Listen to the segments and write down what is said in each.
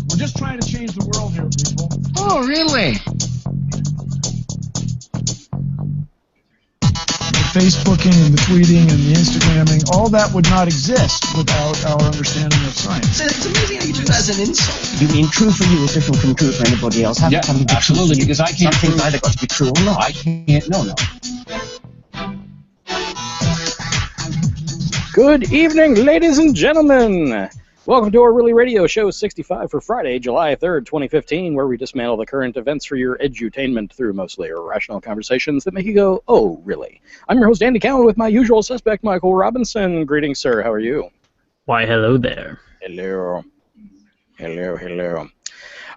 We're just trying to change the world here, people. Oh, really? The Facebooking and the tweeting and the Instagramming, all that would not exist without our understanding of science. It's amazing how you do that as an insult. You mean true for you is different from true for anybody else? Yeah, absolutely, because I can't Something's prove... either got to be true or not. I can't... No. Good evening, ladies and gentlemen. Welcome to ORly Radio Show 65 for Friday, July 3rd, 2015, where we dismantle the current events for your edutainment through mostly irrational conversations that make you go, oh, really? I'm your host, Andy Cowen, with my usual suspect, Michael Robinson. Greetings, sir. How are you? Why, hello there. Hello.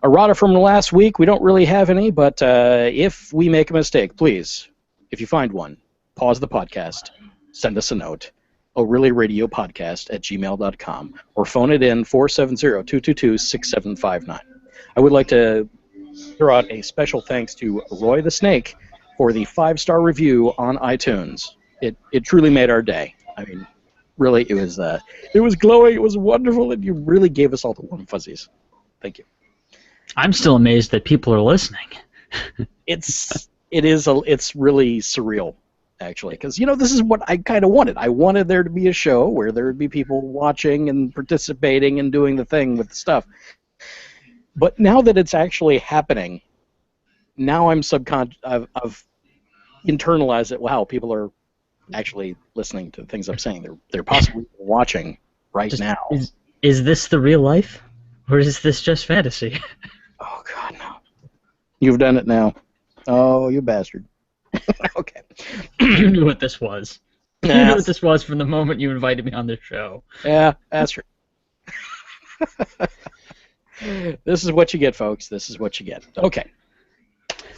Errata from last week, we don't really have any, but if we make a mistake, please, if you find one, pause the podcast, send us a note. orlyradiopodcast@gmail.com or phone it in 470-222-6759. I would like to throw out a special thanks to Roy the Snake for the 5-star review on iTunes. It truly made our day. I mean, really, it was glowing, it was wonderful, and you really gave us all the warm fuzzies. Thank you. I'm still amazed that people are listening. It's really surreal, actually, because, you know, this is what I kind of wanted. I wanted there to be a show where there would be people watching and participating and doing the thing with the stuff. But now that it's actually happening, now I'm I've internalized it. Wow, people are actually listening to the things I'm saying. They're possibly watching now. Is this the real life? Or is this just fantasy? Oh, God, no. You've done it now. Oh, you bastard. Okay. You knew what this was. You knew what this was from the moment you invited me on this show. Yeah, that's true. This is what you get, folks. This is what you get. Okay.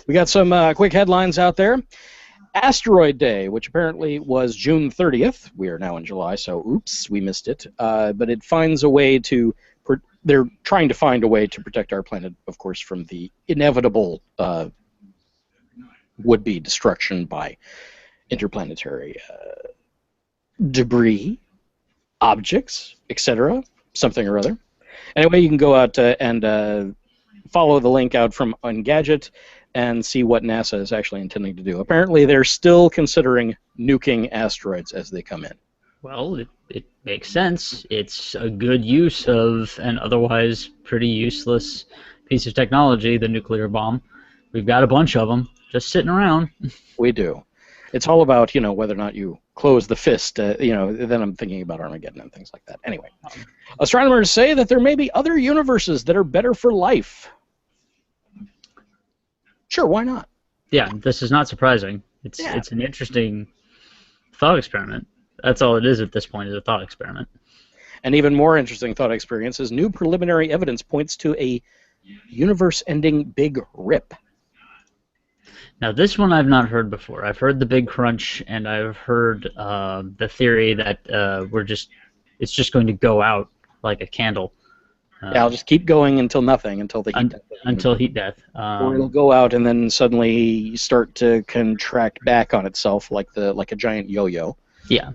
We got some quick headlines out there. Asteroid Day, which apparently was June 30th. We are now in July, so oops, we missed it. But it finds a way to... They're trying to find a way to protect our planet, of course, from the inevitable... would-be destruction by interplanetary debris, objects, etc., something or other. Anyway, you can go out and follow the link out from Engadget and see what NASA is actually intending to do. Apparently, they're still considering nuking asteroids as they come in. Well, it makes sense. It's a good use of an otherwise pretty useless piece of technology, the nuclear bomb. We've got a bunch of them. Just sitting around. We do. It's all about, you know, whether or not you close the fist. Then I'm thinking about Armageddon and things like that. Anyway, astronomers say that there may be other universes that are better for life. Sure, why not? Yeah, this is not surprising. It's an interesting thought experiment. That's all it is at this point, is a thought experiment. An even more interesting thought experience is new preliminary evidence points to a universe-ending Big Rip. Now, this one I've not heard before. I've heard the Big Crunch, and I've heard the theory that it's just going to go out like a candle. I'll just keep going until nothing, until the heat death. Until heat death. Or it'll go out and then suddenly start to contract back on itself like a giant yo-yo. Yeah.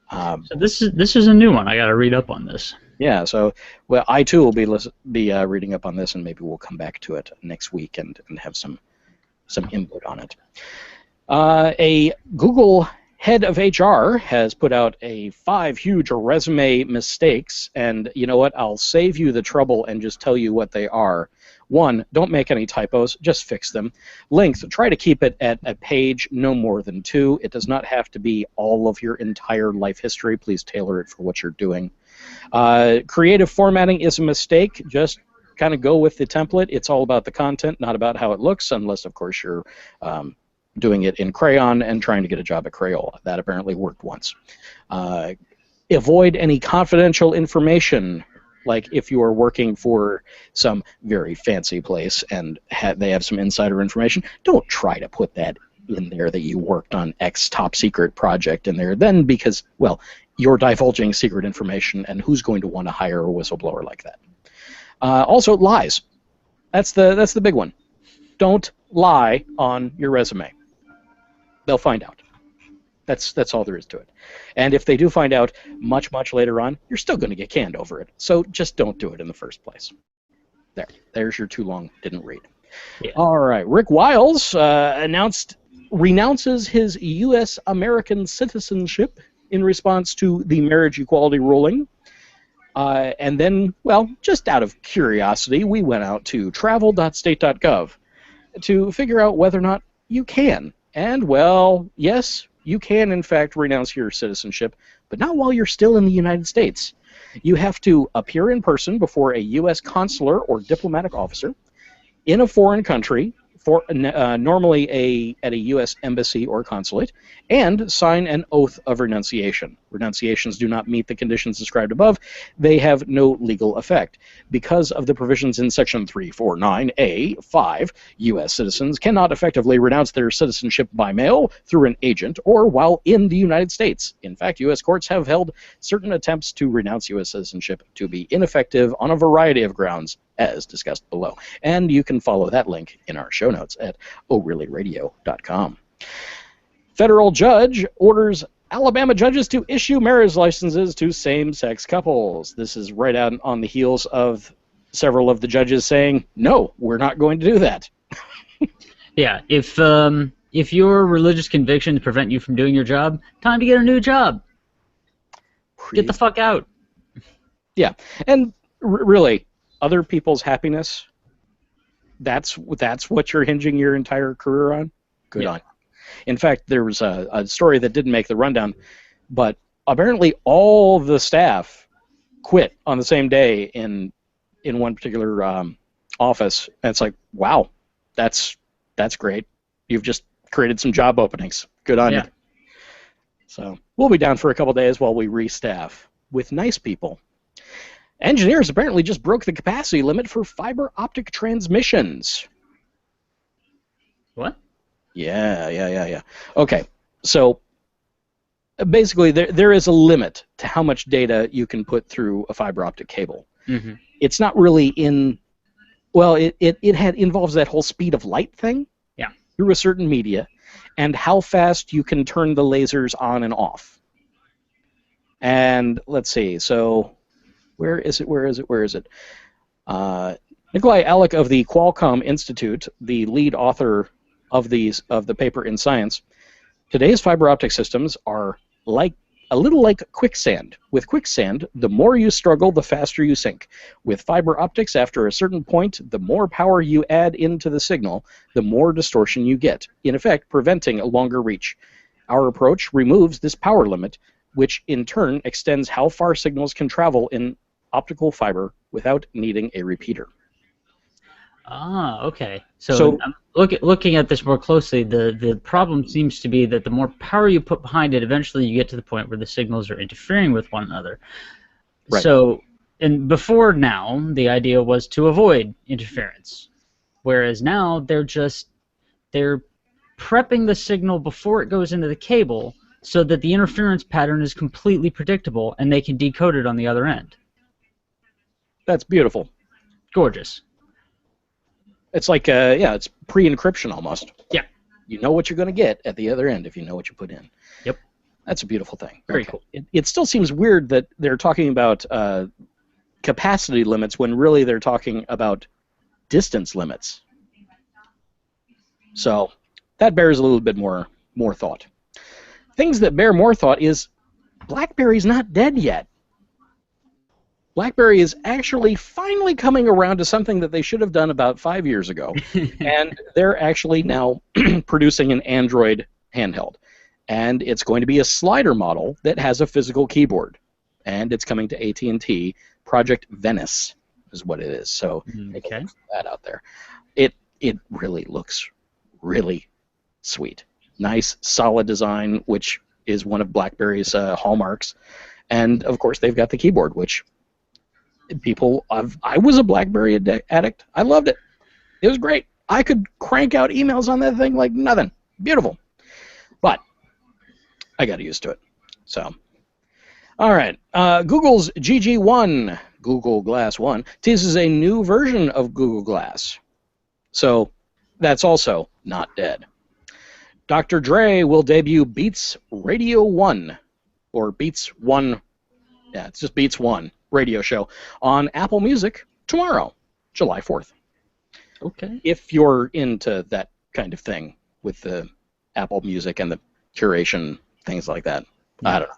So this is a new one. I got to read up on this. Yeah. So, well, I too will be reading up on this, and maybe we'll come back to it next week and have some input on it. A Google head of HR has put out 5 huge resume mistakes, and you know what? I'll save you the trouble and just tell you what they are. 1, don't make any typos, just fix them. Length, try to keep it at a page, no more than 2. It does not have to be all of your entire life history. Please tailor it for what you're doing. Creative formatting is a mistake. Just kind of go with the template. It's all about the content, not about how it looks, unless, of course, you're doing it in crayon and trying to get a job at Crayola. That apparently worked once. Avoid any confidential information, like if you are working for some very fancy place and they have some insider information, don't try to put that in there that you worked on X top secret project in there, then, because, well, you're divulging secret information, and who's going to want to hire a whistleblower like that? Also, lies. That's the big one. Don't lie on your resume. They'll find out. That's all there is to it. And if they do find out much later on, you're still going to get canned over it. So just don't do it in the first place. There's your too long didn't read. Yeah. All right, Rick Wiles renounces his U.S. American citizenship in response to the marriage equality ruling. And then, well, just out of curiosity, we went out to travel.state.gov to figure out whether or not you can. And, well, yes, you can, in fact, renounce your citizenship, but not while you're still in the United States. You have to appear in person before a U.S. consular or diplomatic officer in a foreign country, normally at a U.S. embassy or consulate, and sign an oath of renunciation. Renunciations do not meet the conditions described above. They have no legal effect. Because of the provisions in Section 349A.5, U.S. citizens cannot effectively renounce their citizenship by mail, through an agent, or while in the United States. In fact, U.S. courts have held certain attempts to renounce U.S. citizenship to be ineffective on a variety of grounds, as discussed below. And you can follow that link in our show notes at orlyradiopodcast.com. Federal judge orders Alabama judges to issue marriage licenses to same-sex couples. This is right out on the heels of several of the judges saying, no, we're not going to do that. Yeah, if your religious convictions prevent you from doing your job, time to get a new job. Get the fuck out. Yeah, and really, other people's happiness, that's what you're hinging your entire career on? Good on you. In fact, there was a story that didn't make the rundown, but apparently all the staff quit on the same day in one particular office. And it's like, wow, that's great. You've just created some job openings. Good on you. So we'll be down for a couple days while we restaff with nice people. Engineers apparently just broke the capacity limit for fiber optic transmissions. What? Yeah. Okay, so basically there is a limit to how much data you can put through a fiber optic cable. Mm-hmm. It's not really it involves that whole speed of light thing through a certain media and how fast you can turn the lasers on and off. And let's see, so where is it? Nikolai Alec of the Qualcomm Institute, the lead author of the paper in Science, today's fiber optic systems are a little like quicksand. With quicksand, the more you struggle, the faster you sink. With fiber optics, after a certain point, the more power you add into the signal, the more distortion you get, in effect preventing a longer reach. Our approach removes this power limit, which in turn extends how far signals can travel in optical fiber without needing a repeater. Ah, okay. So looking at this more closely, the problem seems to be that the more power you put behind it, eventually you get to the point where the signals are interfering with one another. Right. So, and before now, the idea was to avoid interference, whereas now they're prepping the signal before it goes into the cable so that the interference pattern is completely predictable and they can decode it on the other end. That's beautiful. Gorgeous. It's like, it's pre-encryption almost. Yeah. You know what you're going to get at the other end if you know what you put in. Yep. That's a beautiful thing. Very cool. It still seems weird that they're talking about capacity limits when really they're talking about distance limits. So that bears a little bit more thought. Things that bear more thought is BlackBerry's not dead yet. BlackBerry is actually finally coming around to something that they should have done about 5 years ago, and they're actually now producing an Android handheld. And it's going to be a slider model that has a physical keyboard, and it's coming to AT&T. Project Venice is what it is. So take a look at that out there. It really looks really sweet. Nice, solid design, which is one of BlackBerry's hallmarks. And, of course, they've got the keyboard, which I was a BlackBerry addict. I loved it. It was great. I could crank out emails on that thing like nothing. Beautiful. But I got used to it. So, all right. Google's GG1, Google Glass 1, teases a new version of Google Glass. So that's also not dead. Dr. Dre will debut Beats Radio 1, or Beats 1, yeah, it's just Beats 1 radio show on Apple Music tomorrow, July 4th. Okay. If you're into that kind of thing with the Apple Music and the curation, things like that. I don't know.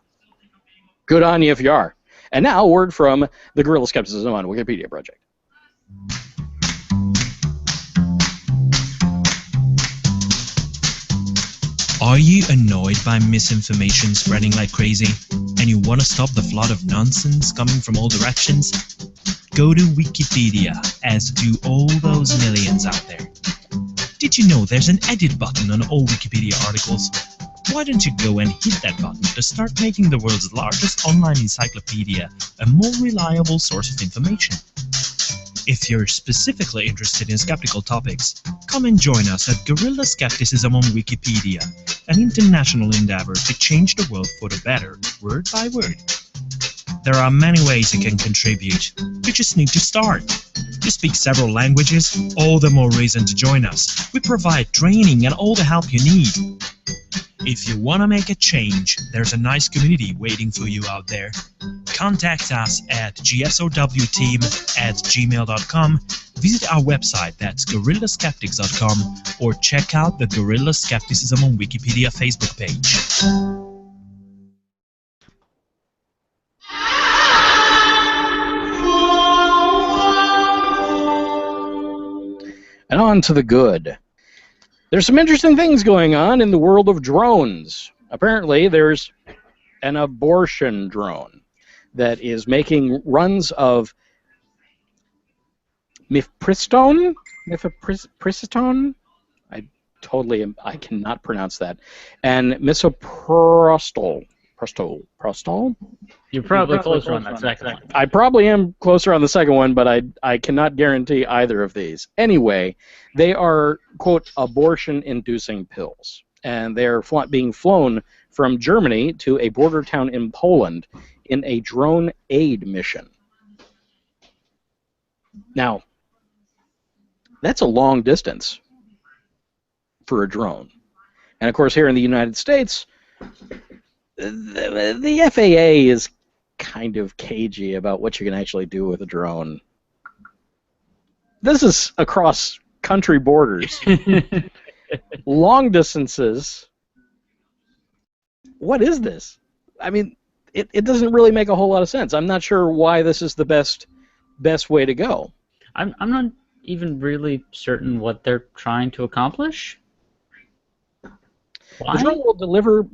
Good on you if you are. And now, a word from the Guerrilla Skepticism on Wikipedia project. Are you annoyed by misinformation spreading like crazy, and you want to stop the flood of nonsense coming from all directions? Go to Wikipedia, as do all those millions out there. Did you know there's an edit button on all Wikipedia articles? Why don't you go and hit that button to start making the world's largest online encyclopedia a more reliable source of information? If you're specifically interested in skeptical topics, come and join us at Guerrilla Skepticism on Wikipedia, an international endeavor to change the world for the better, word by word. There are many ways you can contribute. You just need to start. You speak several languages, all the more reason to join us. We provide training and all the help you need. If you want to make a change, there's a nice community waiting for you out there. Contact us at gsowteam@gmail.com, visit our website, that's guerrillaskeptics.com, or check out the Guerrilla Skepticism on Wikipedia Facebook page. And on to the good. There's some interesting things going on in the world of drones. Apparently, there's an abortion drone that is making runs of mifepristone? Mifepristone? I cannot pronounce that. And misoprostol. Prostol? You're probably closer on that second one. I probably am closer on the second one, but I cannot guarantee either of these. Anyway, they are, quote, abortion-inducing pills. And they're being flown from Germany to a border town in Poland in a drone aid mission. Now, that's a long distance for a drone. And, of course, here in the United States, the FAA is kind of cagey about what you can actually do with a drone. This is across country borders. Long distances. What is this? I mean, it doesn't really make a whole lot of sense. I'm not sure why this is the best way to go. I'm not even really certain what they're trying to accomplish. Why? The drone will deliver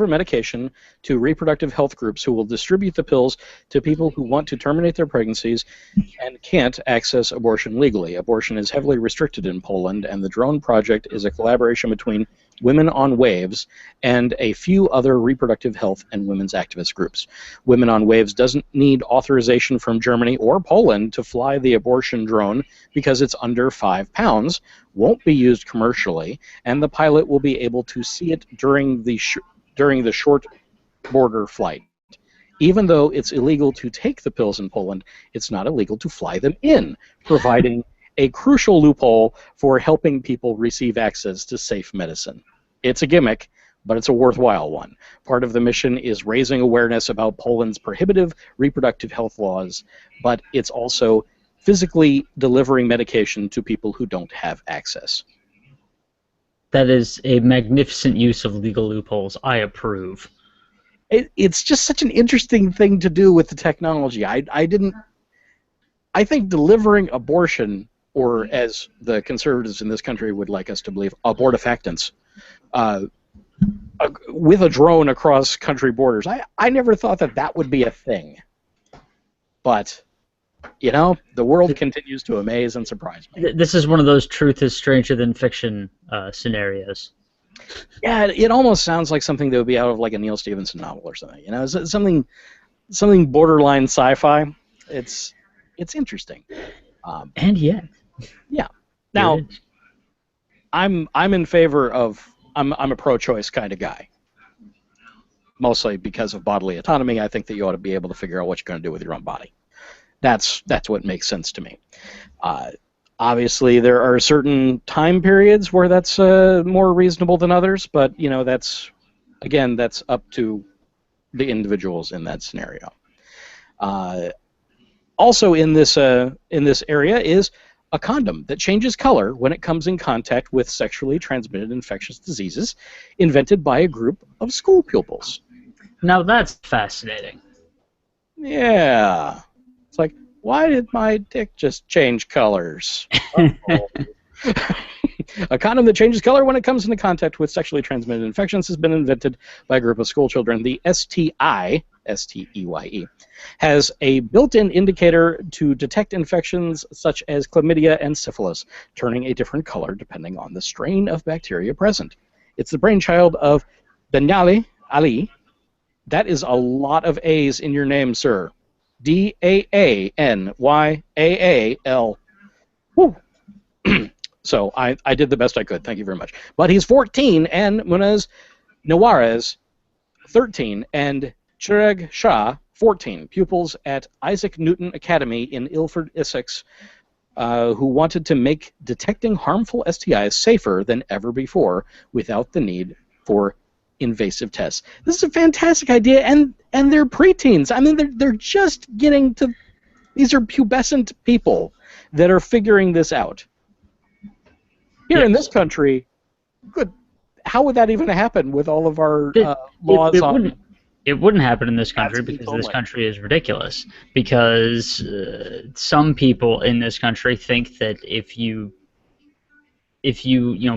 medication to reproductive health groups who will distribute the pills to people who want to terminate their pregnancies and can't access abortion legally. Abortion is heavily restricted in Poland, and the drone project is a collaboration between Women on Waves and a few other reproductive health and women's activist groups. Women on Waves doesn't need authorization from Germany or Poland to fly the abortion drone because it's under 5 pounds, won't be used commercially, and the pilot will be able to see it during the short border flight. Even though it's illegal to take the pills in Poland, it's not illegal to fly them in, providing a crucial loophole for helping people receive access to safe medicine. It's a gimmick, but it's a worthwhile one. Part of the mission is raising awareness about Poland's prohibitive reproductive health laws, but it's also physically delivering medication to people who don't have access. That is a magnificent use of legal loopholes. I approve. It's just such an interesting thing to do with the technology. I think delivering abortion, or as the conservatives in this country would like us to believe, abortifactants, with a drone across country borders, I never thought that would be a thing. But, you know, the world continues to amaze and surprise me. This is one of those truth is stranger than fiction scenarios. Yeah, it almost sounds like something that would be out of like a Neil Stephenson novel or something. You know, something borderline sci-fi. It's interesting. And yet, yeah. Now, I'm in favor of I'm a pro-choice kind of guy. Mostly because of bodily autonomy. I think that you ought to be able to figure out what you're going to do with your own body. That's what makes sense to me. Obviously, there are certain time periods where that's more reasonable than others, but that's up to the individuals in that scenario. Also, in this area is a condom that changes color when it comes in contact with sexually transmitted infectious diseases, invented by a group of school pupils. Now that's fascinating. Yeah. It's like, why did my dick just change colors? A condom that changes color when it comes into contact with sexually transmitted infections has been invented by a group of school children. The STI, S-T-E-Y-E, has a built-in indicator to detect infections such as chlamydia and syphilis, turning a different color depending on the strain of bacteria present. It's the brainchild of Danyali Ali. That is a lot of A's in your name, sir. D-A-A-N-Y-A-A-L. Woo. So I did the best I could. Thank you very much. But he's 14, and Munez Nawarez, 13, and Chirag Shah, 14, pupils at Isaac Newton Academy in Ilford, Essex, who wanted to make detecting harmful STIs safer than ever before without the need for invasive tests. This is a fantastic idea, and they're preteens. I mean, they're just getting to... These are pubescent people that are figuring this out. Here in this country, good. How would that even happen with all of our laws on... It wouldn't happen in this country because this country is ridiculous. Because some people in this country think that if you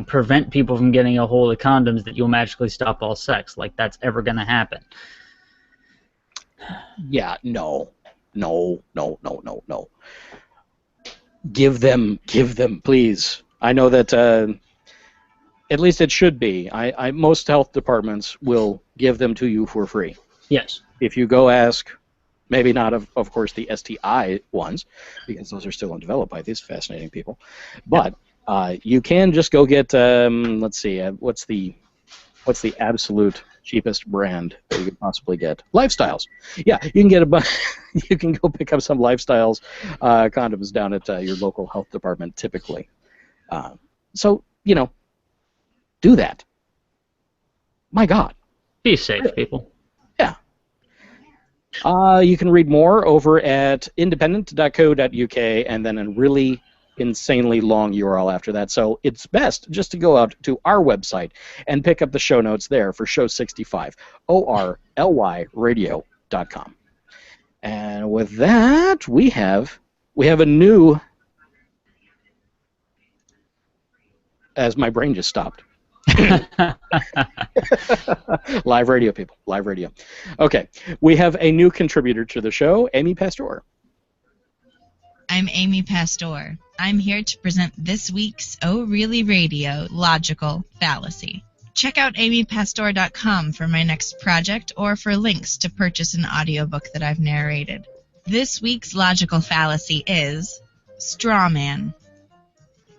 prevent people from getting a hold of condoms, that you'll magically stop all sex. Like that's ever going to happen. Yeah, no. Give them, please. I know that at least it should be. Most health departments will give them to you for free. Yes. If you go ask, maybe not of course the STI ones, because those are still undeveloped by these fascinating people, but you can just go get let's see, what's the absolute cheapest brand that you could possibly get? Lifestyles. Yeah, you can get you can go pick up some Lifestyles condoms down at your local health department typically. So, do that. My God. Be safe, people. Yeah. You can read more over at independent.co.uk and then a really insanely long URL after that. So it's best just to go out to our website and pick up the show notes there for show 65, orlyrradio.com. And with that, we have a new... As my brain just stopped. Live radio, people. Live radio. Okay. We have a new contributor to the show, Amy Pastor. I'm Amy Pastor. I'm here to present this week's ORly Radio Logical Fallacy. Check out amypastor.com for my next project or for links to purchase an audiobook that I've narrated. This week's logical fallacy is Strawman.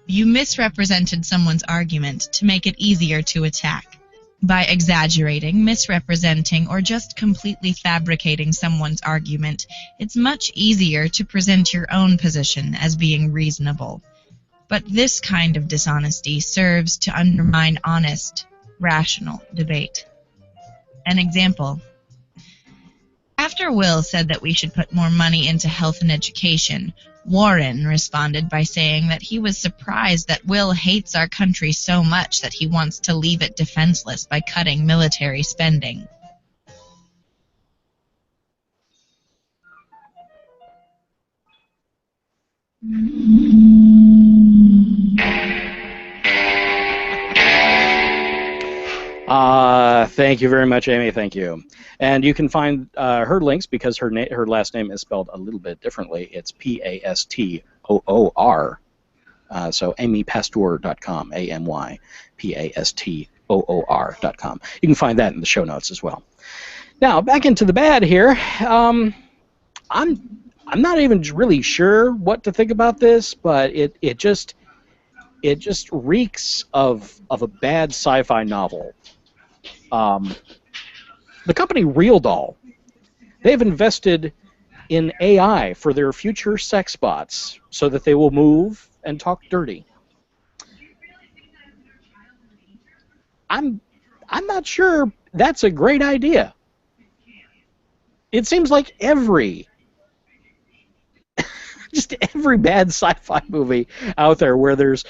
You misrepresented someone's argument to make it easier to attack. By exaggerating, misrepresenting, or just completely fabricating someone's argument, it's much easier to present your own position as being reasonable. But this kind of dishonesty serves to undermine honest, rational debate. An example. After Will said that we should put more money into health and education, Warren responded by saying that he was surprised that Will hates our country so much that he wants to leave it defenseless by cutting military spending. Thank you very much, Amy. Thank you. And you can find her links because her last name is spelled a little bit differently. It's P-A-S-T-O-O-R. So amypastor.com, A-M-Y-P-A-S-T-O-O-R.com. You can find that in the show notes as well. Now, back into the bad here. I'm not even really sure what to think about this, but it just reeks of a bad sci-fi novel. The company Real Doll, they've invested in AI for their future sex bots so that they will move and talk dirty. I'm not sure that's a great idea. It seems like every bad sci-fi movie out there where there's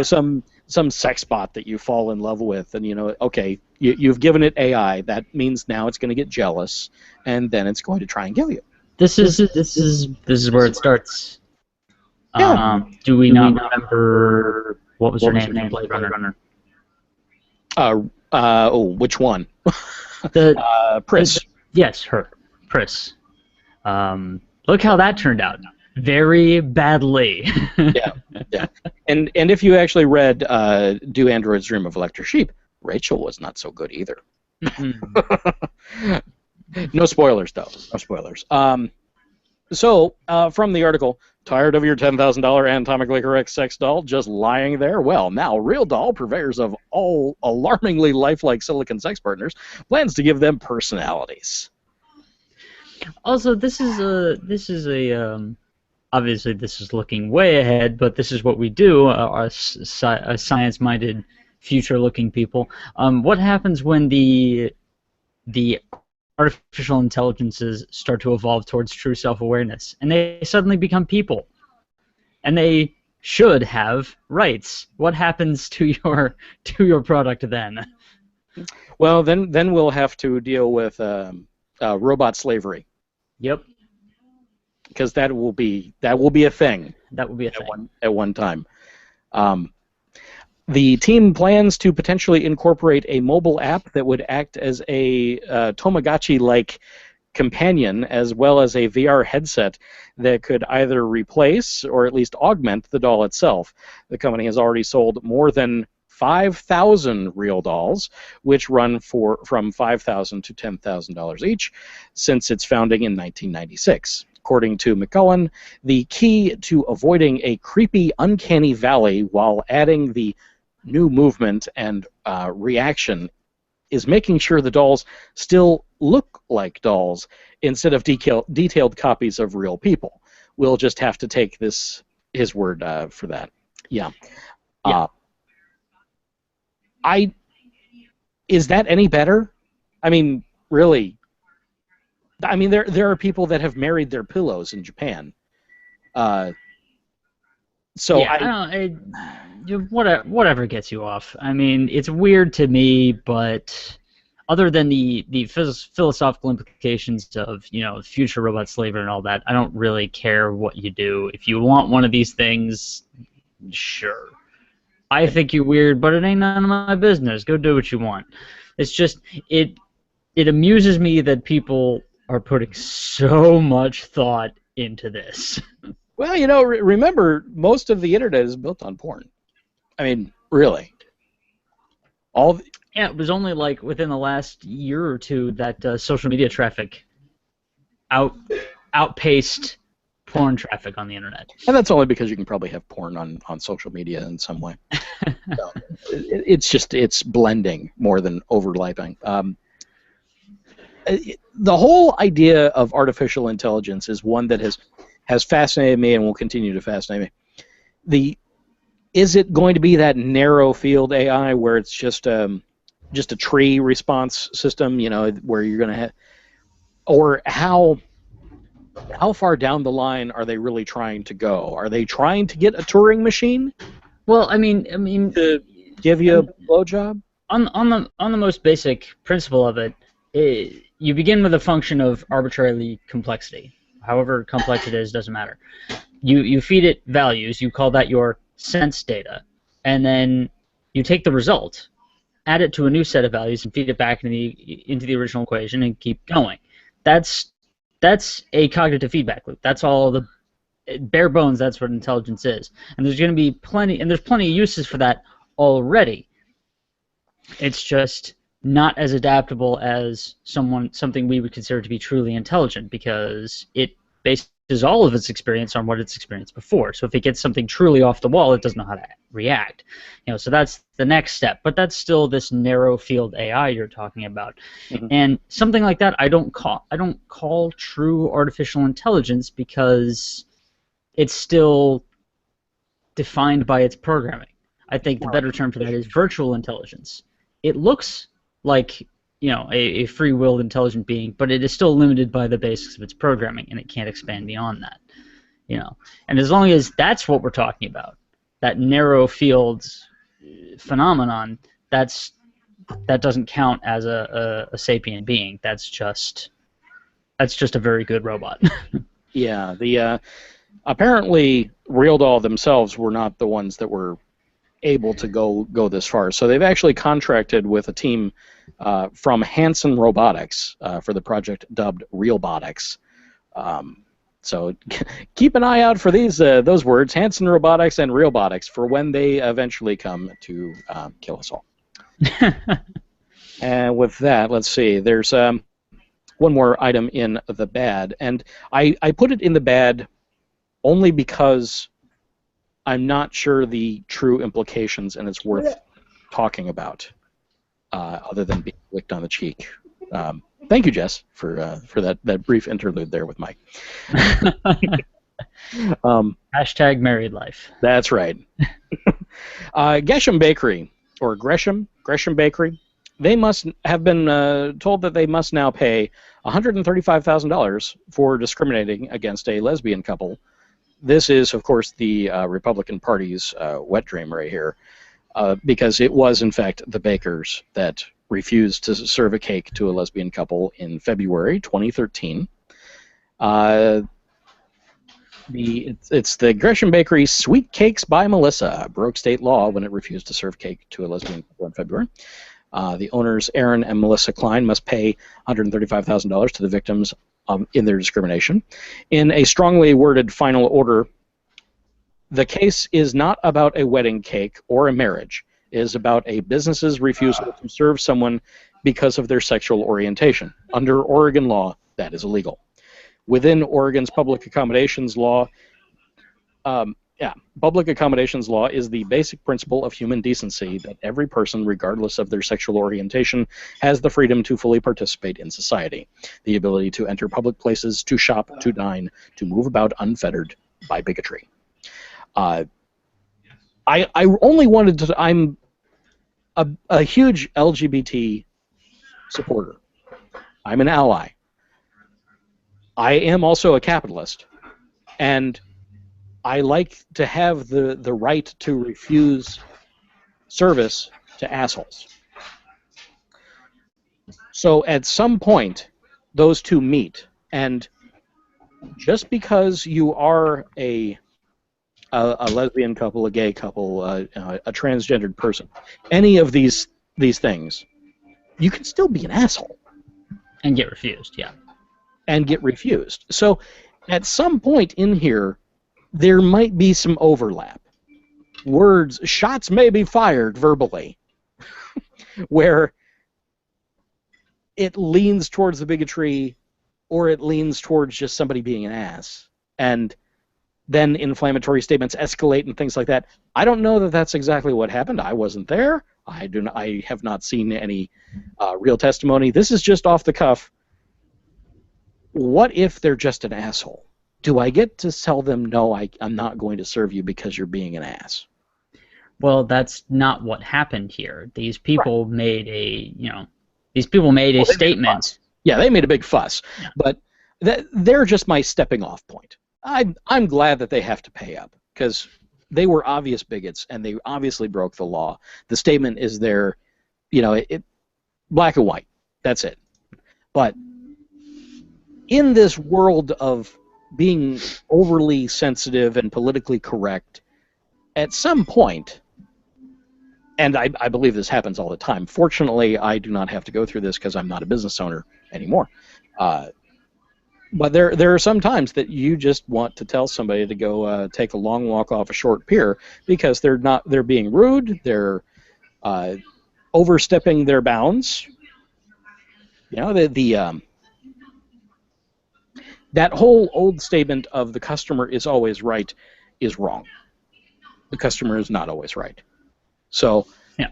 some sex bot that you fall in love with, and okay, you've given it AI, that means now it's going to get jealous, and then it's going to try and kill you. This is where it starts. Yeah. Do we not remember what was her name in Blade Runner? Which one? Pris. Yes, her. Pris. Look how that turned out. Very badly. Yeah. And if you actually read Do Androids Dream of Electric Sheep, Rachel was not so good either. No spoilers, though. No spoilers. So, from the article, tired of your $10,000 anatomically correct sex doll just lying there? Well, now Real Doll, purveyors of all alarmingly lifelike silicon sex partners, plans to give them personalities. Also, this is a obviously this is looking way ahead, but this is what we do, us science-minded, future-looking people. What happens when the artificial intelligences start to evolve towards true self-awareness, and they suddenly become people, and they should have rights? What happens to your product then? Well, then we'll have to deal with robot slavery. Yep. Because that will be a thing. That will be a thing at one time. The team plans to potentially incorporate a mobile app that would act as a Tamagotchi-like companion, as well as a VR headset that could either replace or at least augment the doll itself. The company has already sold more than 5,000 real dolls, which run from $5,000 to $10,000 each since its founding in 1996. According to McCullen, the key to avoiding a creepy, uncanny valley while adding the new movement and reaction is making sure the dolls still look like dolls instead of detailed copies of real people. We'll just have to take his word for that. Yeah. Is that any better? I mean, really. I mean, there are people that have married their pillows in Japan. Whatever gets you off. I mean, it's weird to me, but other than the philosophical implications of future robot slavery and all that, I don't really care what you do. If you want one of these things, sure. I think you're weird, but it ain't none of my business. Go do what you want. It's just it amuses me that people are putting so much thought into this. Well, remember, most of the internet is built on porn. I mean, really. Yeah, it was only like within the last year or two that social media traffic outpaced porn traffic on the internet. And that's only because you can probably have porn on social media in some way. So, it's blending more than overlapping. The whole idea of artificial intelligence is one that has fascinated me and will continue to fascinate me. Is it going to be that narrow field AI where it's just a tree response system, where you're going to have, or how far down the line are they really trying to go? Are they trying to get a Turing machine? Well, I mean, to give you a blowjob? On the most basic principle of it, you begin with a function of arbitrary complexity. However complex it is, doesn't matter. You feed it values. You call that your sense data, and then you take the result, add it to a new set of values, and feed it back into the original equation, and keep going. That's a cognitive feedback loop. That's all the bare bones. That's what intelligence is, and there's going to be plenty of uses for that already. It's just not as adaptable as something we would consider to be truly intelligent, because it bases all of its experience on what it's experienced before. So if it gets something truly off the wall, it doesn't know how to react. So that's the next step. But that's still this narrow field AI you're talking about. Mm-hmm. And something like that I don't call true artificial intelligence, because it's still defined by its programming. I think the better term for that is virtual intelligence. It looks like, you know, a free-willed intelligent being, but it is still limited by the basics of its programming, and it can't expand beyond that. You know, and as long as that's what we're talking about, that narrow field phenomenon, that doesn't count as a sapient being. That's just a very good robot. Yeah, the apparently Realdoll themselves were not the ones that were able to go this far. So they've actually contracted with a team from Hanson Robotics for the project dubbed Realbotics. So keep an eye out for those words, Hanson Robotics and Realbotics, for when they eventually come to kill us all. And with that, let's see. There's one more item in the bad, and I put it in the bad only because I'm not sure the true implications, and it's worth talking about, other than being licked on the cheek. Thank you, Jess, for that brief interlude there with Mike. Hashtag married life. That's right. Gresham Bakery, or Gresham Bakery, they must have been told that they must now pay $135,000 for discriminating against a lesbian couple. This is, of course, the Republican Party's wet dream right here, because it was, in fact, the bakers that refused to serve a cake to a lesbian couple in February 2013. It's the Gresham Bakery Sweet Cakes by Melissa broke state law when it refused to serve cake to a lesbian couple in February. The owners, Aaron and Melissa Klein, must pay $135,000 to the victims in their discrimination. In a strongly worded final order, the case is not about a wedding cake or a marriage. It is about a business's refusal to serve someone because of their sexual orientation. Under Oregon law, that is illegal. Within Oregon's public accommodations law, public accommodations law is the basic principle of human decency that every person, regardless of their sexual orientation, has the freedom to fully participate in society, the ability to enter public places, to shop, to dine, to move about unfettered by bigotry. I only wanted to. I'm a huge LGBT supporter. I'm an ally. I am also a capitalist, and I like to have the right to refuse service to assholes. So at some point, those two meet, and just because you are a lesbian couple, a gay couple, a transgendered person, any of these things, you can still be an asshole. And get refused, yeah. And get refused. So at some point in here, there might be some overlap. Shots may be fired verbally, where it leans towards the bigotry, or it leans towards just somebody being an ass. And then inflammatory statements escalate and things like that. I don't know that that's exactly what happened. I wasn't there. I have not seen any real testimony. This is just off the cuff. What if they're just an asshole? Do I get to tell them, no, I'm not going to serve you because you're being an ass? Well, that's not what happened here. These people made a statement. Yeah, they made a big fuss. Yeah. But they're just my stepping off point. I'm glad that they have to pay up, because they were obvious bigots and they obviously broke the law. The statement is there, black and white. That's it. But in this world of being overly sensitive and politically correct, at some point, and I believe this happens all the time. Fortunately, I do not have to go through this because I'm not a business owner anymore. But there are some times that you just want to tell somebody to go take a long walk off a short pier because they're being rude, they're overstepping their bounds. That whole old statement of the customer is always right is wrong. The customer is not always right. So yeah.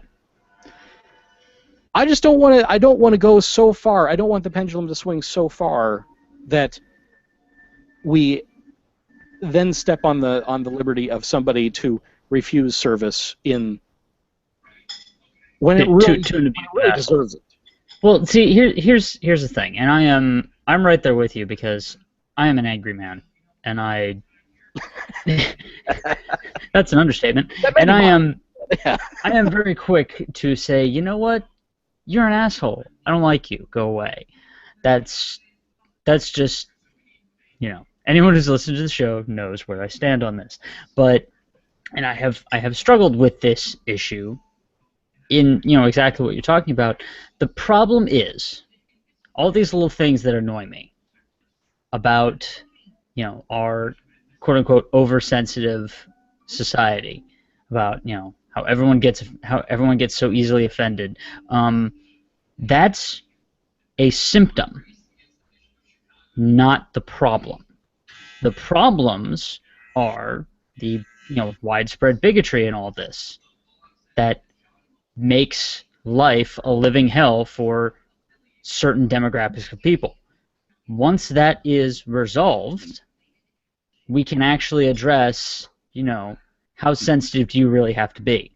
I just don't want to go so far. I don't want the pendulum to swing so far that we then step on the liberty of somebody to refuse service when it To- really, to an really abused asshole. deserves it. Well, see, here's the thing, and I'm right there with you because I am an angry man, and I that's an understatement, and I am Yeah. I am very quick to say, you know what, you're an asshole. I don't like you. Go away. That's just, anyone who's listened to the show knows where I stand on this, and I have struggled with this issue in exactly what you're talking about. The problem is all these little things that annoy me about our quote unquote oversensitive society, about how everyone gets so easily offended. That's a symptom, not the problem. The problems are the widespread bigotry and all this that makes life a living hell for certain demographics of people. Once that is resolved, we can actually address, how sensitive do you really have to be?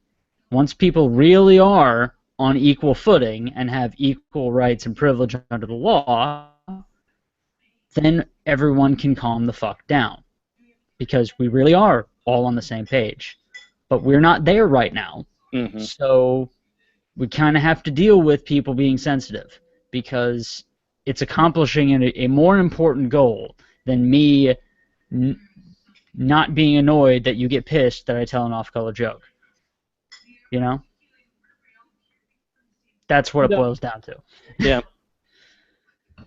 Once people really are on equal footing and have equal rights and privilege under the law, then everyone can calm the fuck down. Because we really are all on the same page. But we're not there right now. Mm-hmm. So we kind of have to deal with people being sensitive, because it's accomplishing a more important goal than me not being annoyed that you get pissed that I tell an off-color joke. That's what it boils down to. Yeah.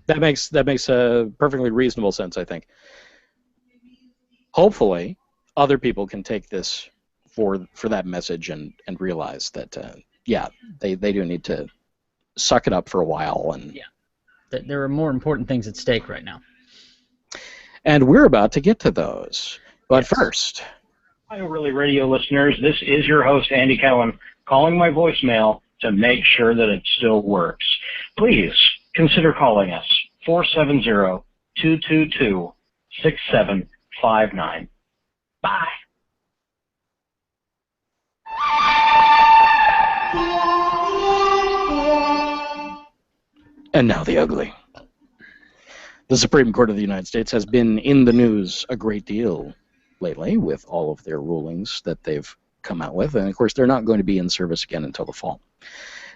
That makes a perfectly reasonable sense, I think. Hopefully, other people can take this for that message and realize that, they do need to suck it up for a while. And there are more important things at stake right now. And we're about to get to those. But Yes. first... Hi, ORly Radio listeners. This is your host, Andy Cowen, calling my voicemail to make sure that it still works. Please consider calling us, 470-222-6759. Bye. And now the ugly. The Supreme Court of the United States has been in the news a great deal lately with all of their rulings that they've come out with. And, of course, they're not going to be in service again until the fall.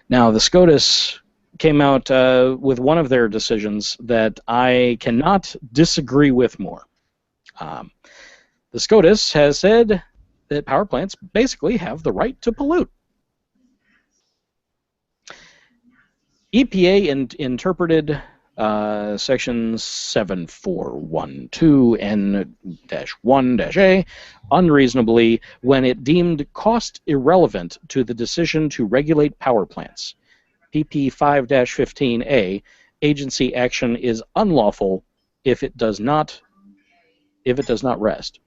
Now, the SCOTUS came out with one of their decisions that I cannot disagree with more. The SCOTUS has said that power plants basically have the right to pollute. EPA interpreted Section 7412N-1-A unreasonably when it deemed cost irrelevant to the decision to regulate power plants. PP 5-15A, agency action is unlawful if it does not rest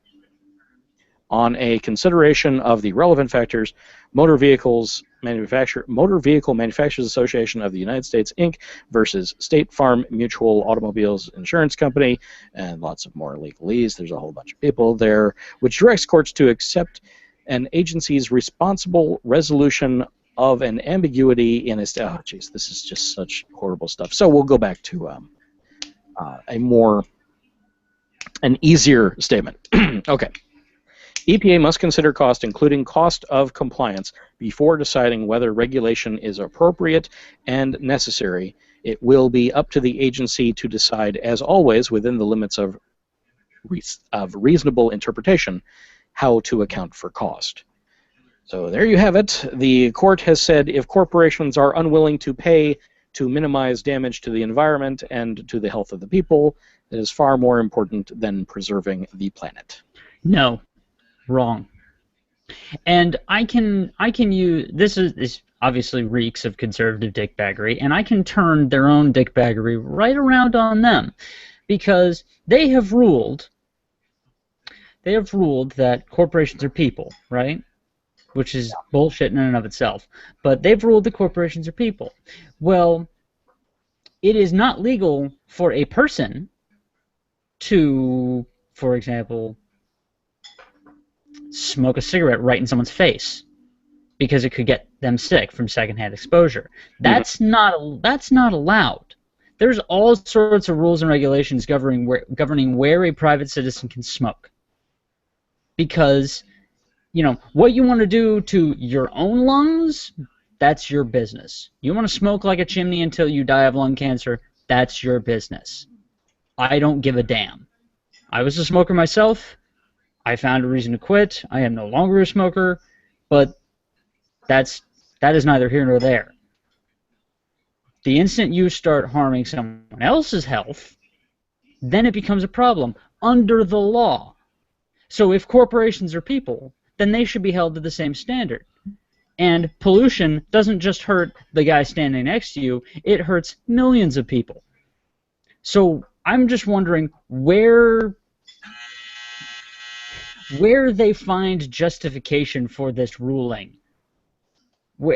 on a consideration of the relevant factors. Motor Vehicle Manufacturers Association of the United States, Inc. versus State Farm Mutual Automobiles Insurance Company, and lots of more legalese. There's a whole bunch of people there, which directs courts to accept an agency's responsible resolution of an ambiguity in its... Oh, jeez, this is just such horrible stuff. So we'll go back to an easier statement. Okay. EPA must consider cost, including cost of compliance, before deciding whether regulation is appropriate and necessary. It will be up to the agency to decide, as always, within the limits of reasonable interpretation, how to account for cost. So there you have it. The court has said if corporations are unwilling to pay to minimize damage to the environment and to the health of the people, it is far more important than preserving the planet. No. Wrong. And I can use this obviously reeks of conservative dickbaggery, and I can turn their own dickbaggery right around on them, because they have ruled that corporations are people, right? Which is bullshit in and of itself. But they've ruled that corporations are people. Well, it is not legal for a person to, for example, smoke a cigarette right in someone's face because it could get them sick from secondhand exposure. That's not allowed. There's all sorts of rules and regulations governing where a private citizen can smoke. Because, what you want to do to your own lungs, that's your business. You want to smoke like a chimney until you die of lung cancer, that's your business. I don't give a damn. I was a smoker myself. I found a reason to quit. I am no longer a smoker, but that is neither here nor there. The instant you start harming someone else's health, then it becomes a problem under the law. So if corporations are people, then they should be held to the same standard. And pollution doesn't just hurt the guy standing next to you, it hurts millions of people. So I'm just wondering where they find justification for this ruling.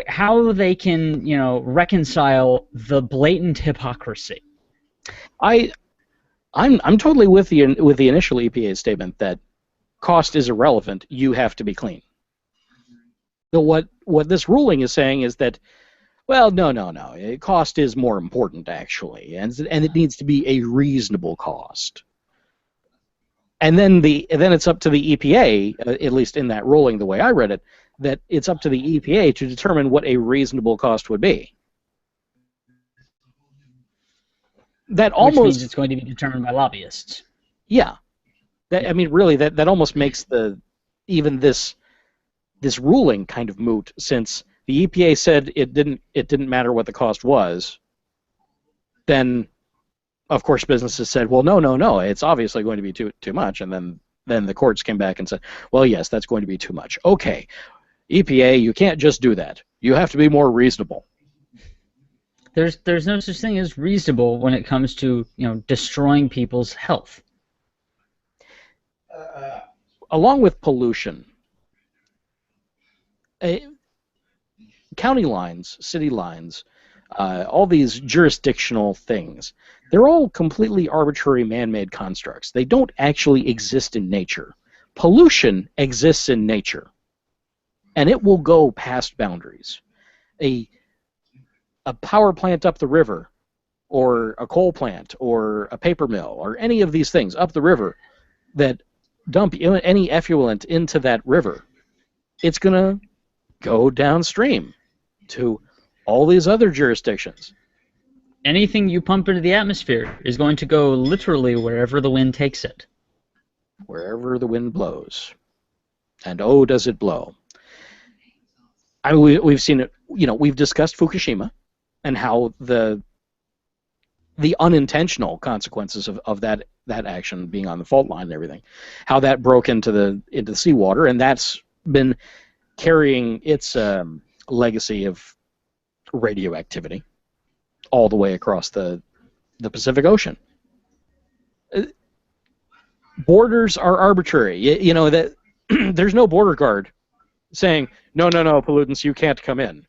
How they can, reconcile the blatant hypocrisy. I'm totally with the initial EPA statement that cost is irrelevant. You have to be clean. But what this ruling is saying is that, well, no. Cost is more important actually, and it needs to be a reasonable cost. And then it's up to the EPA, at least in that ruling, the way I read it, that it's up to the EPA to determine what a reasonable cost would be. That almost which means it's going to be determined by lobbyists. Yeah, really, that almost makes even this ruling kind of moot, since the EPA said it didn't matter what the cost was. Then, of course, businesses said, well, no, it's obviously going to be too much, and then the courts came back and said, well, yes, that's going to be too much. Okay, EPA, you can't just do that. You have to be more reasonable. There's no such thing as reasonable when it comes to destroying people's health. Along with pollution, county lines, city lines, all these jurisdictional things, they're all completely arbitrary man-made constructs. They don't actually exist in nature. Pollution exists in nature, and it will go past boundaries. A power plant up the river, or a coal plant, or a paper mill, or any of these things up the river that dump any effluent into that river, it's going to go downstream to all these other jurisdictions. Anything you pump into the atmosphere is going to go literally wherever the wind takes it. Wherever the wind blows. And oh, does it blow. We've seen it, we've discussed Fukushima and how the unintentional consequences of that action, being on the fault line and everything, how that broke into the seawater, and that's been carrying its legacy of radioactivity all the way across the Pacific Ocean. Borders are arbitrary. That there's no border guard saying, no, pollutants, you can't come in.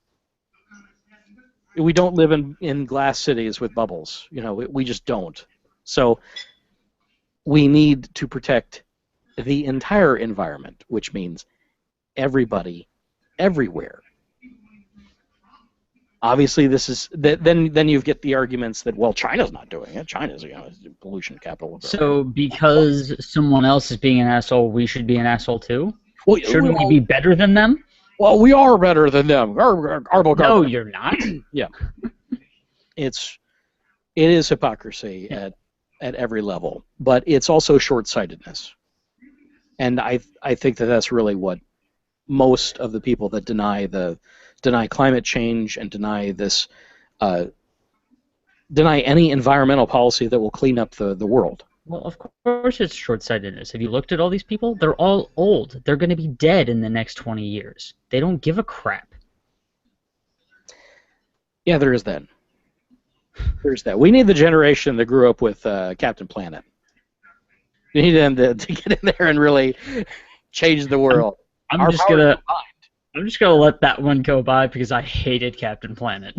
We don't live in glass cities with bubbles. We just don't. So we need to protect the entire environment, which means everybody, everywhere. Obviously, this is then you get the arguments that, well, China's not doing it. China's pollution capital. So because someone else is being an asshole, we should be an asshole too? Well, shouldn't we be better than them? Well, we are better than them. No, you're not. Yeah. It is hypocrisy at every level, but it's also short-sightedness. And I think that's really what most of the people that deny climate change and deny any environmental policy that will clean up the world. Well, of course it's short-sightedness. Have you looked at all these people? They're all old. They're going to be dead in the next 20 years. They don't give a crap. Yeah, there is that. There's that. We need the generation that grew up with Captain Planet. We need them to get in there and really change the world. I'm just gonna let that one go by because I hated Captain Planet.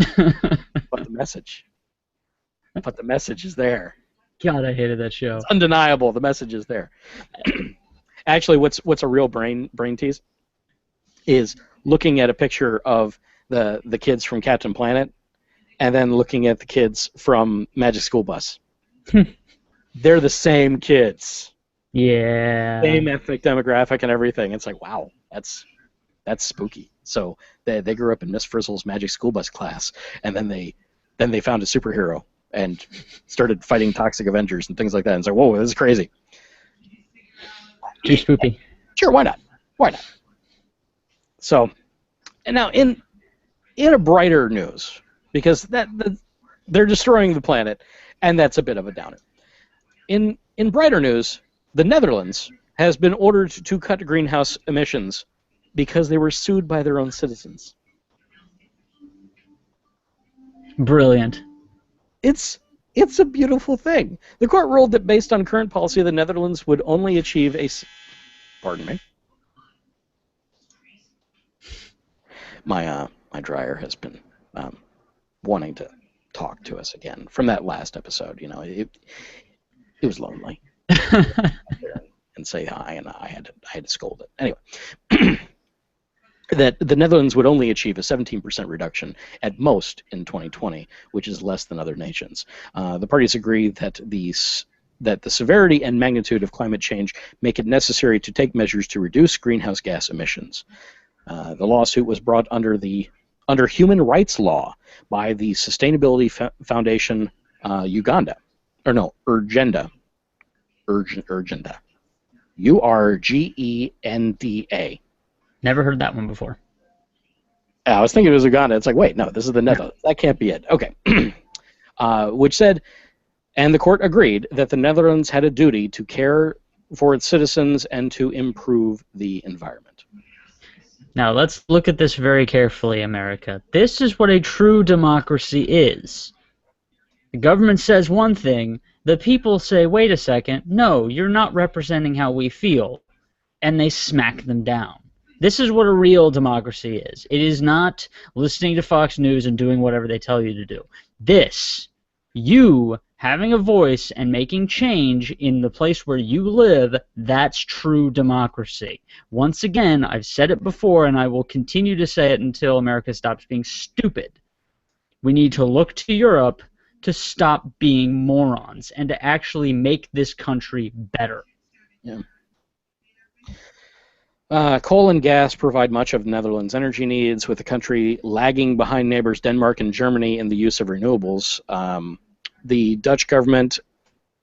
But the message is there. God, I hated that show. It's undeniable. The message is there. Actually, what's a real brain tease is looking at a picture of the kids from Captain Planet, and then looking at the kids from Magic School Bus. They're the same kids. Yeah. Same ethnic demographic and everything. It's like, wow, that's spooky. So they grew up in Miss Frizzle's Magic School Bus class, and then they found a superhero and started fighting toxic Avengers and things like that. And it's like, whoa, this is crazy. Too spooky. Sure, why not? Why not? So, and now in a brighter news, because they're destroying the planet, and that's a bit of a downer. In brighter news, the Netherlands has been ordered to cut greenhouse emissions because they were sued by their own citizens. Brilliant. It's a beautiful thing. The court ruled that based on current policy, the Netherlands would only achieve a... Pardon me. My dryer has been wanting to talk to us again from that last episode. You know, it was lonely. And say hi, and I had to scold it. Anyway, that the Netherlands would only achieve a 17% reduction at most in 2020, which is less than other nations. The parties agree that the severity and magnitude of climate change make it necessary to take measures to reduce greenhouse gas emissions. The lawsuit was brought under human rights law by the Sustainability Foundation Uganda, or no, Urgenda. Urgenda. Urgenda. Never heard that one before. I was thinking it was Uganda. It's like, wait, no, this is the Netherlands. That can't be it. Okay. Which said, and the court agreed that the Netherlands had a duty to care for its citizens and to improve the environment. Now, let's look at this very carefully, America. This is what a true democracy is. The government says one thing, the people say, wait a second, no, you're not representing how we feel, and they smack them down. This is what a real democracy is. It is not listening to Fox News and doing whatever they tell you to do. This, you having a voice and making change in the place where you live, that's true democracy. Once again, I've said it before, and I will continue to say it until America stops being stupid. We need to look to Europe to stop being morons and to actually make this country better. Yeah. Coal and gas provide much of the Netherlands' energy needs, with the country lagging behind neighbors Denmark and Germany in the use of renewables. The Dutch government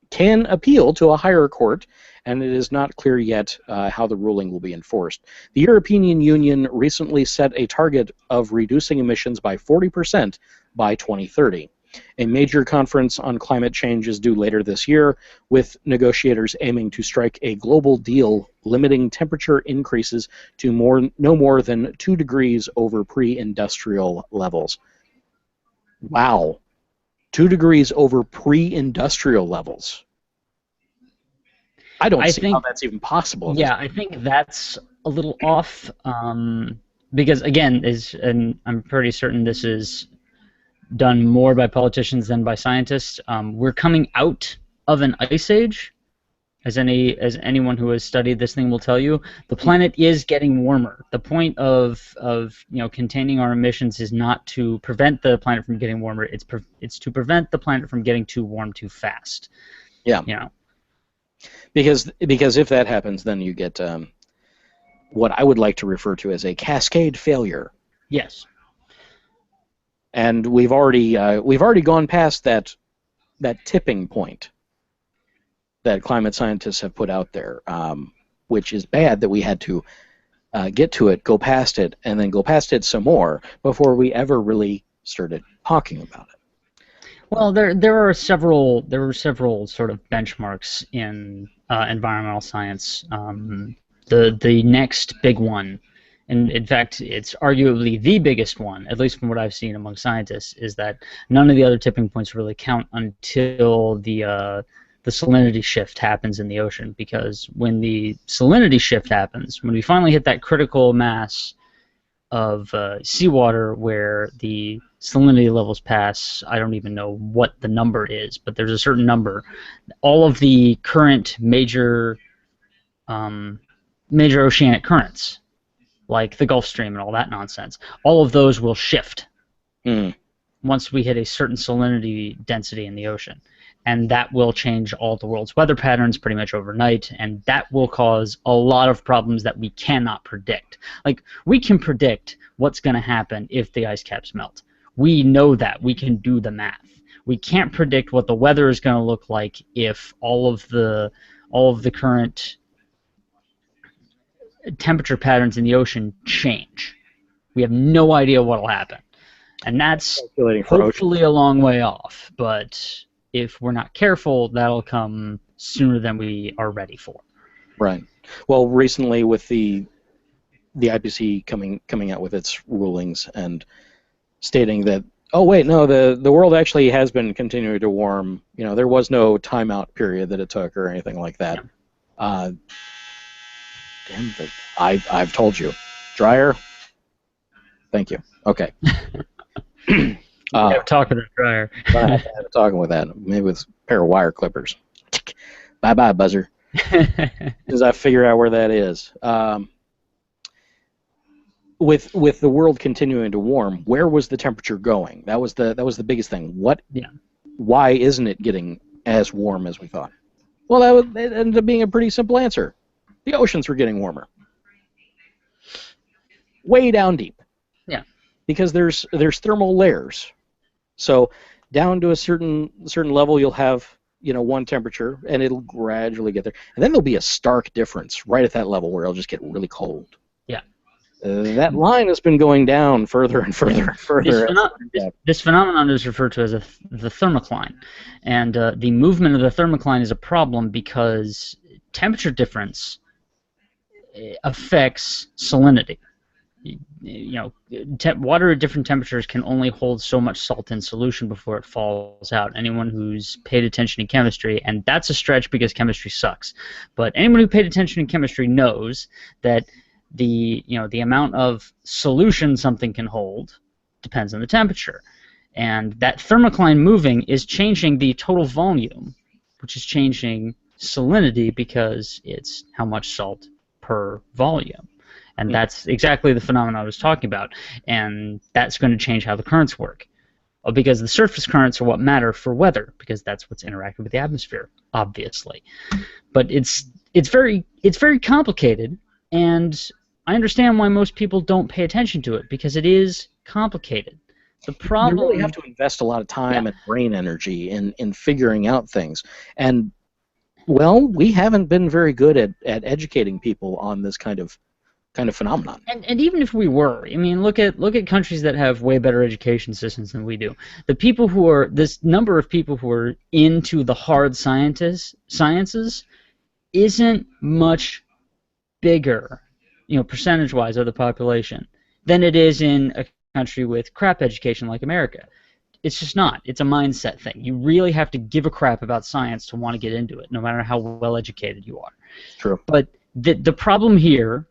can appeal to a higher court, and it is not clear yet how the ruling will be enforced. The European Union recently set a target of reducing emissions by 40% by 2030. A major conference on climate change is due later this year, with negotiators aiming to strike a global deal limiting temperature increases to no more than 2 degrees over pre-industrial levels. Wow. 2 degrees over pre-industrial levels. I don't see how that's even possible. Yeah, I think that's a little off, because, again, and I'm pretty certain this is done more by politicians than by scientists. We're coming out of an ice age, as anyone who has studied this thing will tell you. The planet is getting warmer. The point of containing our emissions is not to prevent the planet from getting warmer. It's to prevent the planet from getting too warm too fast. Yeah. You know. Because if that happens, then you get what I would like to refer to as a cascade failure. Yes. And we've already gone past that tipping point that climate scientists have put out there, which is bad that we had to get to it, go past it, and then go past it some more before we ever really started talking about it. Well, there were several sort of benchmarks in environmental science. The next big one, and in fact, it's arguably the biggest one, at least from what I've seen among scientists, is that none of the other tipping points really count until the salinity shift happens in the ocean. Because when the salinity shift happens, when we finally hit that critical mass of seawater where the salinity levels pass, I don't even know what the number is, but there's a certain number. All of the current major major oceanic currents, like the Gulf Stream and all that nonsense. All of those will shift once we hit a certain salinity density in the ocean. And that will change all the world's weather patterns pretty much overnight, and that will cause a lot of problems that we cannot predict. Like, we can predict what's going to happen if the ice caps melt. We know that. We can do the math. We can't predict what the weather is going to look like if all of the current temperature patterns in the ocean change. We have no idea what will happen. And that's hopefully a long way off, but if we're not careful, that'll come sooner than we are ready for. Right. Well, recently with the IPCC coming out with its rulings and stating that, oh wait, no, the world actually has been continuing to warm. You know, there was no timeout period that it took or anything like that. Yeah. I've told you. Dryer. Thank you. Okay. Talking to the dryer. I have talking with that. Maybe with a pair of wire clippers. Bye-bye, buzzer. As I figure out where that is. With the world continuing to warm, where was the temperature going? That was the biggest thing. Why isn't it getting as warm as we thought? Well, that ended up being a pretty simple answer. The oceans were getting warmer. Way down deep. Yeah. Because there's thermal layers. So down to a certain level, you'll have one temperature, and it'll gradually get there, and then there'll be a stark difference right at that level where it'll just get really cold. Yeah. That line has been going down further and further and further. This phenomenon is referred to as the thermocline, and the movement of the thermocline is a problem because temperature difference affects salinity. Water at different temperatures can only hold so much salt in solution before it falls out. Anyone who's paid attention in chemistry, and that's a stretch because chemistry sucks, but anyone who paid attention in chemistry knows that the amount of solution something can hold depends on the temperature, and that thermocline moving is changing the total volume, which is changing salinity because it's how much salt per volume. And that's exactly the phenomenon I was talking about. And that's going to change how the currents work. Because the surface currents are what matter for weather, because that's what's interacting with the atmosphere, obviously. But it's very complicated, and I understand why most people don't pay attention to it, because it is complicated. The problem, you really have to invest a lot of time and brain energy in figuring out things. And, well, we haven't been very good at educating people on this kind of phenomenon. And even if we were, I mean, look at countries that have way better education systems than we do. This number of people who are into the hard sciences isn't much bigger, percentage-wise of the population, than it is in a country with crap education like America. It's just not. It's a mindset thing. You really have to give a crap about science to want to get into it, no matter how well educated you are. True. But the problem here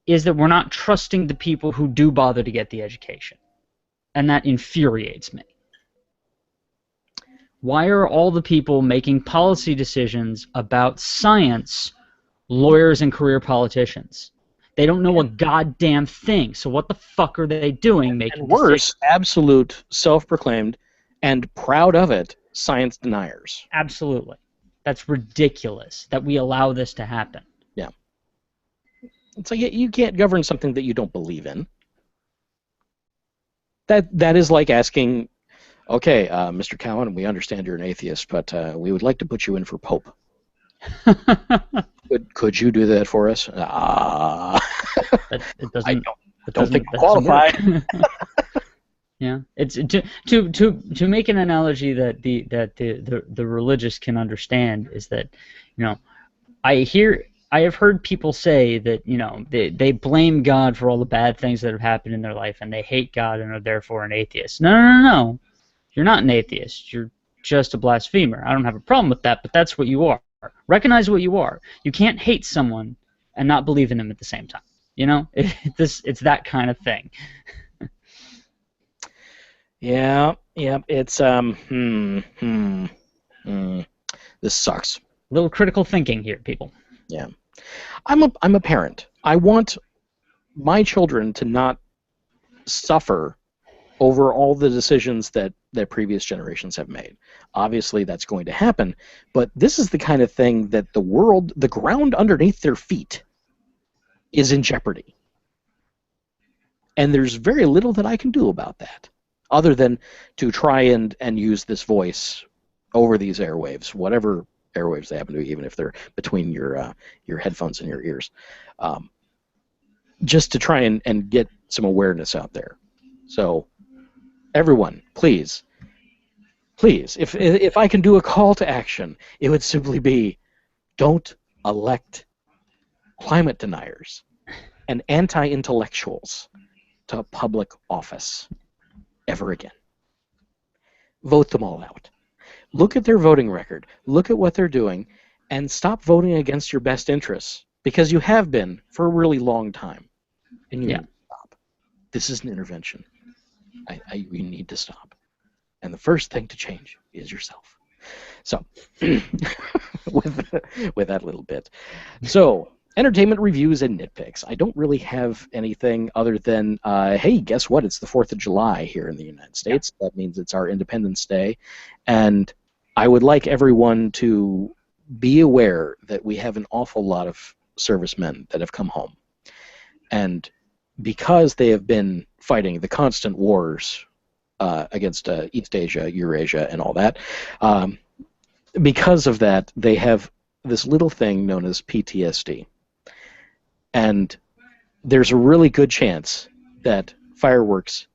is that we're not trusting the people who do bother to get the education. And that infuriates me. Why are all the people making policy decisions about science lawyers and career politicians? They don't know a goddamn thing, so what the fuck are they doing making decisions? Worse, absolute, self-proclaimed, and proud of it, science deniers. Absolutely. That's ridiculous that we allow this to happen. Yeah. It's like you can't govern something that you don't believe in. That is like asking, okay, Mr. Cowen, we understand you're an atheist, but we would like to put you in for Pope. Could you do that for us? I don't think I'm qualified. Yeah, it's to make an analogy that the religious can understand is that, I have heard people say that, they blame God for all the bad things that have happened in their life, and they hate God and are therefore an atheist. No. You're not an atheist. You're just a blasphemer. I don't have a problem with that, but that's what you are. Recognize what you are. You can't hate someone and not believe in them at the same time. It's that kind of thing. Yeah, it's this sucks. A little critical thinking here, people. Yeah. I'm a parent. I want my children to not suffer over all the decisions that previous generations have made. Obviously, that's going to happen, but this is the kind of thing that the ground underneath their feet is in jeopardy. And there's very little that I can do about that, other than to try and use this voice over these airwaves, whatever airwaves they happen to be, even if they're between your headphones and your ears, just to try and get some awareness out there. So, everyone, please, if I can do a call to action, it would simply be, don't elect climate deniers and anti-intellectuals to public office ever again. Vote them all out. Look at their voting record. Look at what they're doing, and stop voting against your best interests, because you have been for a really long time. And you need to stop. This is an intervention. You need to stop. And the first thing to change is yourself. So, with that little bit. So, entertainment reviews and nitpicks. I don't really have anything other than, hey, guess what? It's the 4th of July here in the United States. That means it's our Independence Day. And I would like everyone to be aware that we have an awful lot of servicemen that have come home. And because they have been fighting the constant wars against East Asia, Eurasia, and all that, because of that, they have this little thing known as PTSD. And there's a really good chance that fireworks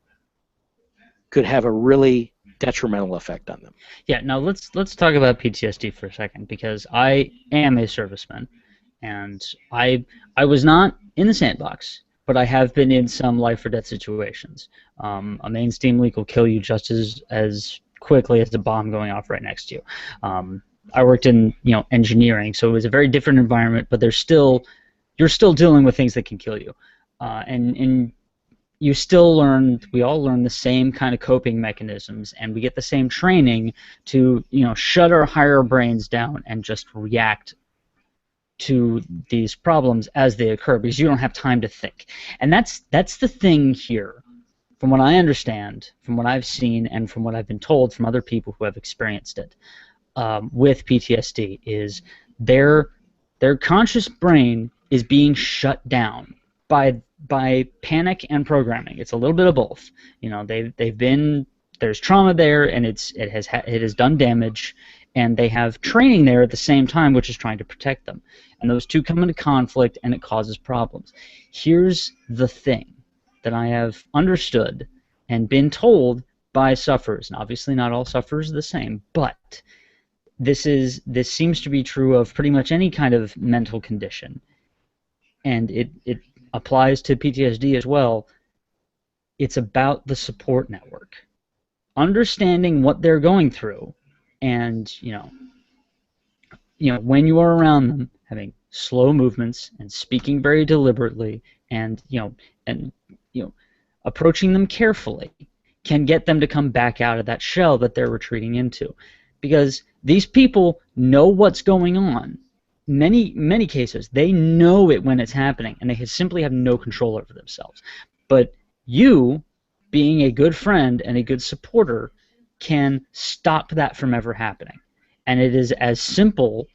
could have a really detrimental effect on them. Yeah, now let's talk about PTSD for a second, because I am a serviceman, and I was not in the sandbox, but I have been in some life or death situations. A main steam leak will kill you just as quickly as a bomb going off right next to you. I worked in engineering, so it was a very different environment, but you're still dealing with things that can kill you, and you still learn. We all learn the same kind of coping mechanisms, and we get the same training to shut our higher brains down and just react to these problems as they occur, because you don't have time to think. And that's the thing here, from what I understand, from what I've seen, and from what I've been told from other people who have experienced it with PTSD, is their conscious brain is being shut down by panic and programming. It's a little bit of both. There's trauma there, and it has done damage, and they have training there at the same time, which is trying to protect them. And those two come into conflict, and it causes problems. Here's the thing that I have understood and been told by sufferers, and obviously not all sufferers are the same, but this seems to be true of pretty much any kind of mental condition, and it applies to PTSD as well. It's about the support network. Understanding what they're going through, and when you are around them, having slow movements and speaking very deliberately, and approaching them carefully, can get them to come back out of that shell that they're retreating into, because these people know what's going on. Many cases, they know it when it's happening, and they simply have no control over themselves. But you, being a good friend and a good supporter, can stop that from ever happening. And it is as simple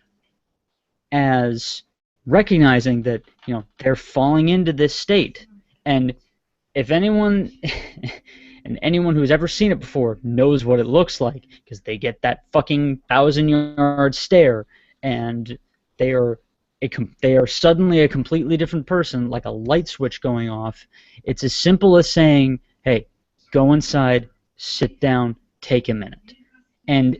as recognizing that they're falling into this state. And if anyone and anyone who's ever seen it before knows what it looks like, because they get that fucking 1,000-yard stare, and they are suddenly a completely different person, like a light switch going off. It's as simple as saying, hey, go inside, sit down, take a minute. And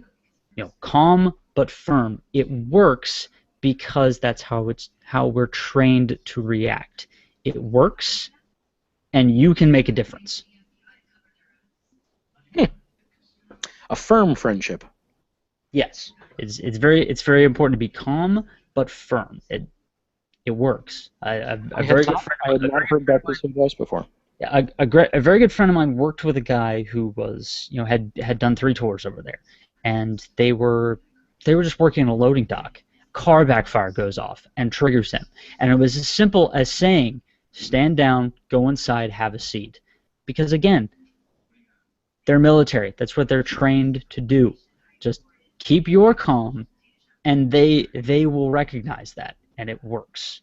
calm but firm. It works because that's how we're trained to react. It works, and you can make a difference. A firm friendship. Yes, it's very important to be calm but firm. It works. I had not heard that piece of advice before. Yeah, a very good friend of mine worked with a guy who was had done 3 tours over there, and they were just working on a loading dock. car backfire goes off and triggers him. And it was as simple as saying, stand down, go inside, have a seat. Because again, they're military. That's what they're trained to do. Just keep your calm, and they will recognize that, and it works.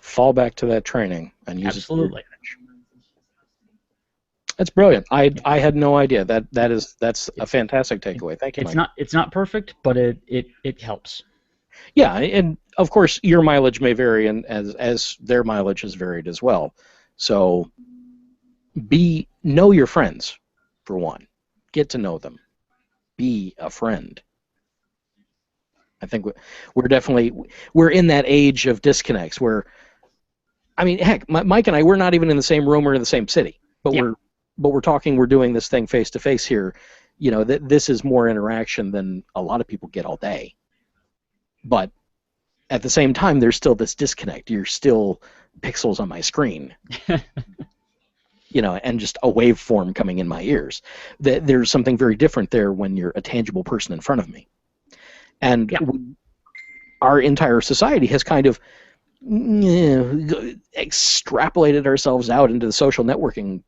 Fall back to that training and use Absolutely. it. That's brilliant. I had no idea. That's a fantastic takeaway. Thank you, Mike. It's not perfect, but it helps. Yeah, and of course your mileage may vary, and as their mileage has varied as well. So know your friends, for one. Get to know them. Be a friend. I think we're in that age of disconnects where, I mean, heck, Mike and I, we're not even in the same room or in the same city, but we're talking, we're doing this thing face to face here. You know, this is more interaction than a lot of people get all day. But at the same time, there's still this disconnect. You're still pixels on my screen. You know, and just a waveform coming in my ears. There's something very different there when you're a tangible person in front of me. And our entire society has kind of extrapolated ourselves out into the social networking,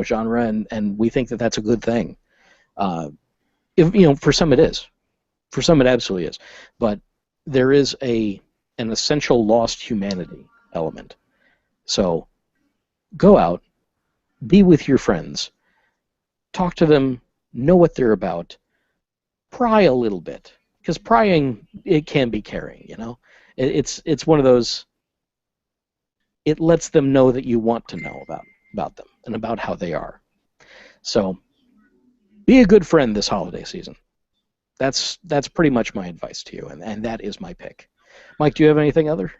genre, and we think that that's a good thing. For some it is. For some it absolutely is. But there is an essential lost humanity element. So go out, be with your friends, talk to them, know what they're about, pry a little bit. Because prying, it can be caring, It's one of those, it lets them know that you want to know about them and about how they are. So be a good friend this holiday season. That's pretty much my advice to you, and that is my pick. Mike, do you have anything else?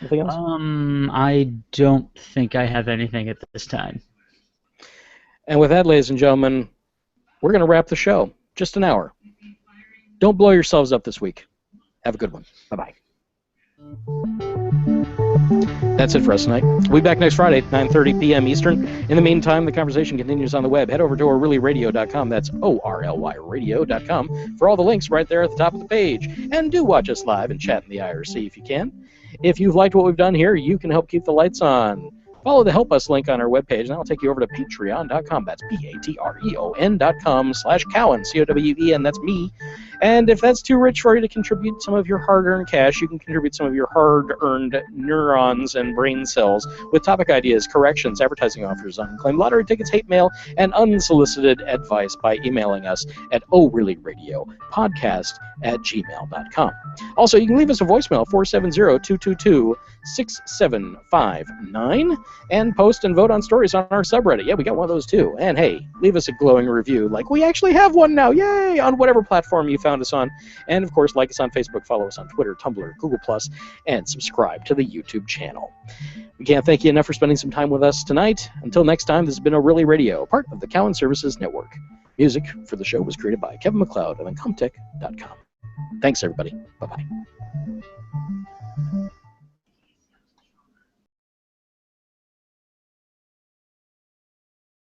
I don't think I have anything at this time. And with that, ladies and gentlemen, we're going to wrap the show. Just an hour. Don't blow yourselves up this week. Have a good one. Bye-bye. That's it for us tonight. We'll be back next Friday, 9:30 p.m. Eastern. In the meantime, the conversation continues on the web. Head over to orlyradio.com. That's orlyradio.com for all the links right there at the top of the page. And do watch us live and chat in the IRC if you can. If you've liked what we've done here, you can help keep the lights on. Follow the Help Us link on our webpage, and that'll take you over to patreon.com. That's patreon.com/Cowen, C-O-W-E-N, that's me. And if that's too rich for you to contribute some of your hard-earned cash, you can contribute some of your hard-earned neurons and brain cells with topic ideas, corrections, advertising offers, unclaimed lottery tickets, hate mail, and unsolicited advice by emailing us at orlyradiopodcast@gmail.com. Also, you can leave us a voicemail, 470-222-6759, and post and vote on stories on our subreddit. Yeah, we got one of those too. And hey, leave us a glowing review, like we actually have one now, yay, on whatever platform you found us on. And of course, like us on Facebook, follow us on Twitter, Tumblr, Google+, and subscribe to the YouTube channel. We can't thank you enough for spending some time with us tonight. Until next time, this has been ORly Radio, part of the Cowen Services Network. Music for the show was created by Kevin MacLeod of Incomtech.com. Thanks, everybody. Bye-bye.